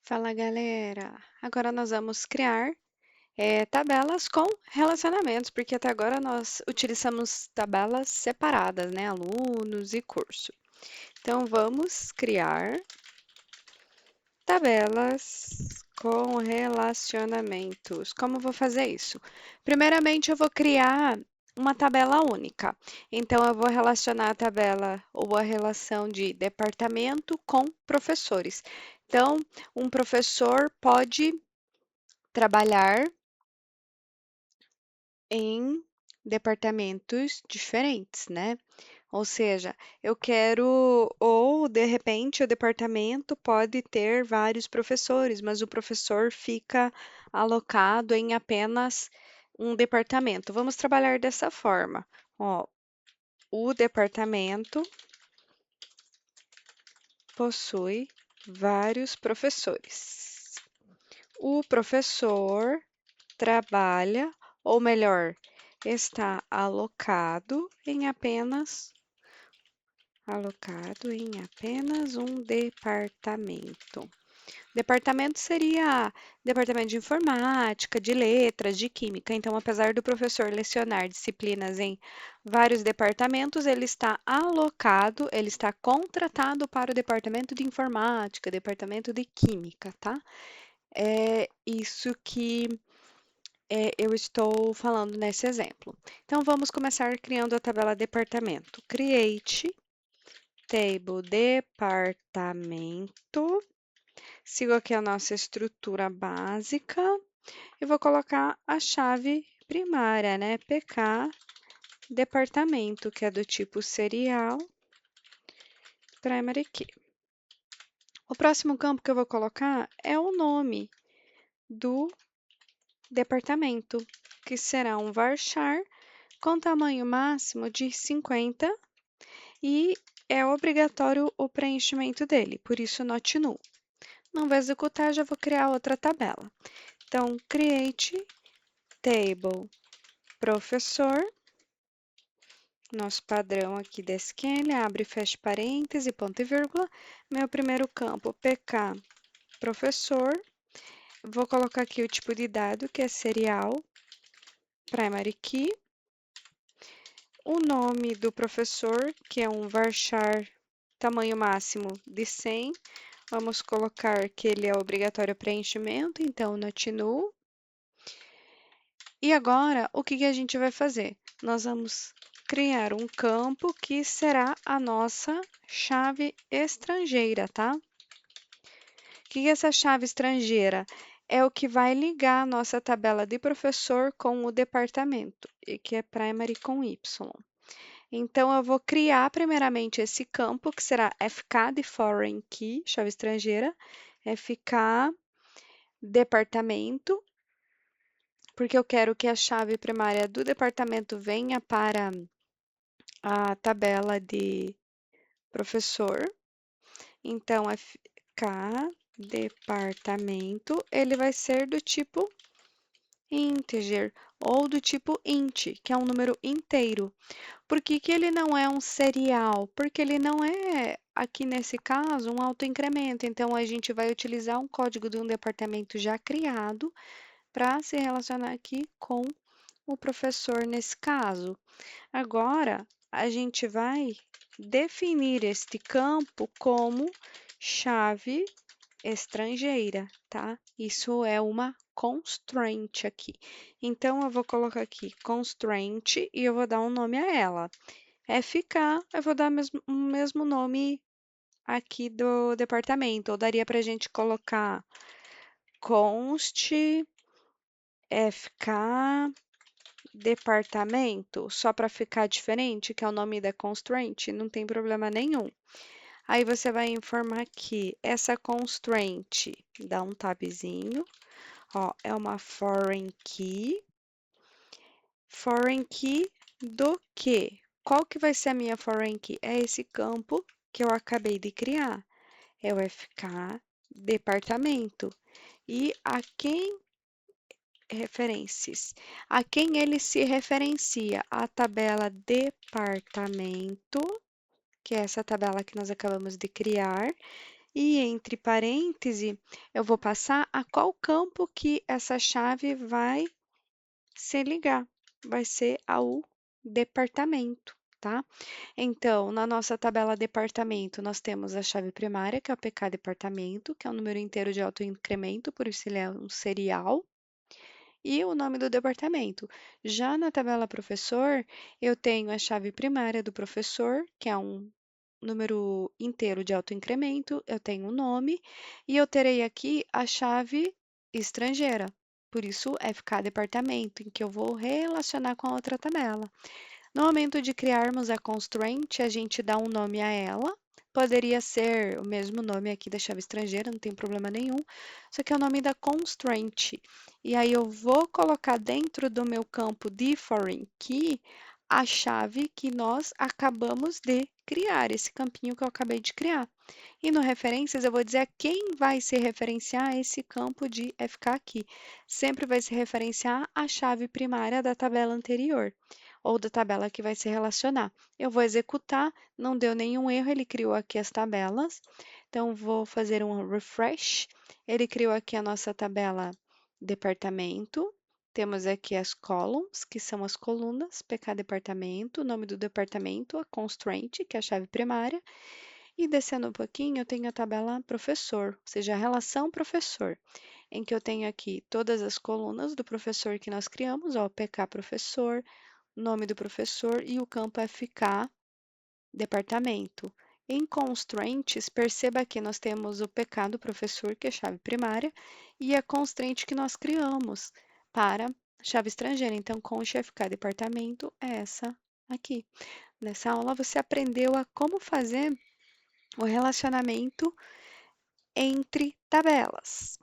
Fala galera! Agora nós vamos criar tabelas com relacionamentos, porque até agora nós utilizamos tabelas separadas, né? Alunos e curso. Então vamos criar tabelas com relacionamentos. Como eu vou fazer isso? Primeiramente eu vou criar uma tabela única. Então eu vou relacionar a tabela ou a relação de departamento com professores. Então, um professor pode trabalhar em departamentos diferentes, né? Ou seja, eu quero, ou de repente o departamento pode ter vários professores, mas o professor fica alocado em apenas um departamento. Vamos trabalhar dessa forma. Ó, o departamento possui vários professores. O professor trabalha, ou melhor, está alocado em apenas um departamento. Departamento seria departamento de informática, de letras, de química. Então, apesar do professor lecionar disciplinas em vários departamentos, ele está alocado, ele está contratado para o departamento de informática, departamento de química, tá? É isso que eu estou falando nesse exemplo. Então, vamos começar criando a tabela departamento. Create table departamento. Sigo aqui a nossa estrutura básica e vou colocar a chave primária, né? PK departamento, que é do tipo serial primary key. O próximo campo que eu vou colocar é o nome do departamento, que será um varchar com tamanho máximo de 50 e é obrigatório o preenchimento dele, por isso not null. Não vou executar, já vou criar outra tabela. Então, create table professor, nosso padrão aqui da SQL, abre e fecha parêntese, ponto e vírgula. Meu primeiro campo, PK professor. Vou colocar aqui o tipo de dado, que é serial primary key. O nome do professor, que é um varchar tamanho máximo de 100. Vamos colocar que ele é obrigatório preenchimento, então not null. E agora, o que a gente vai fazer? Nós vamos criar um campo que será a nossa chave estrangeira, tá? O que é essa chave estrangeira? É o que vai ligar a nossa tabela de professor com o departamento, e que é primary com Y. Então, eu vou criar primeiramente esse campo, que será FK de foreign key, chave estrangeira, FK departamento, porque eu quero que a chave primária do departamento venha para a tabela de professor. Então, FK departamento, ele vai ser do tipo integer ou do tipo int, que é um número inteiro. Por que que ele não é um serial? Porque ele não é, aqui nesse caso, um autoincremento. Então, a gente vai utilizar um código de um departamento já criado para se relacionar aqui com o professor nesse caso. Agora, a gente vai definir este campo como chave estrangeira, tá? Isso é uma constraint aqui. Então, eu vou colocar aqui constraint e eu vou dar um nome a ela. FK, eu vou dar o mesmo nome aqui do departamento, ou daria para a gente colocar const FK departamento, só para ficar diferente, que é o nome da constraint, não tem problema nenhum. Aí você vai informar que essa constraint, dá um tabzinho, ó, é uma foreign key. Foreign key do quê? Qual que vai ser a minha foreign key? É esse campo que eu acabei de criar. É o FK departamento. E a quem ele se referencia? A tabela departamento, que é essa tabela que nós acabamos de criar, E entre parêntese, eu vou passar a qual campo que essa chave vai se ligar. Vai ser ao departamento, tá? Então, na nossa tabela departamento, nós temos a chave primária, que é o PK departamento, que é um número inteiro de autoincremento, por isso ele é um serial, e o nome do departamento. Já na tabela professor, eu tenho a chave primária do professor, que é um número inteiro de autoincremento, eu tenho o nome, e eu terei aqui a chave estrangeira, por isso FK departamento, em que eu vou relacionar com a outra tabela. No momento de criarmos a constraint, a gente dá um nome a ela. Poderia ser o mesmo nome aqui da chave estrangeira, não tem problema nenhum. Só que é o nome da constraint. E aí eu vou colocar dentro do meu campo different key a chave que nós acabamos de criar, esse campinho que eu acabei de criar. E no referências eu vou dizer a quem vai se referenciar esse campo de FK aqui. Sempre vai se referenciar a chave primária da tabela anterior ou da tabela que vai se relacionar. Eu vou executar, não deu nenhum erro, ele criou aqui as tabelas. Então, vou fazer um refresh. Ele criou aqui a nossa tabela departamento. Temos aqui as columns, que são as colunas, PK departamento, o nome do departamento, a constraint, que é a chave primária. E descendo um pouquinho, eu tenho a tabela professor, ou seja, a relação professor, em que eu tenho aqui todas as colunas do professor que nós criamos, ó, PK professor, nome do professor e o campo FK, departamento. Em constraints, perceba que nós temos o PK do professor, que é a chave primária, e a constraint que nós criamos para a chave estrangeira. Então, const FK departamento é essa aqui. Nessa aula, você aprendeu a como fazer o relacionamento entre tabelas.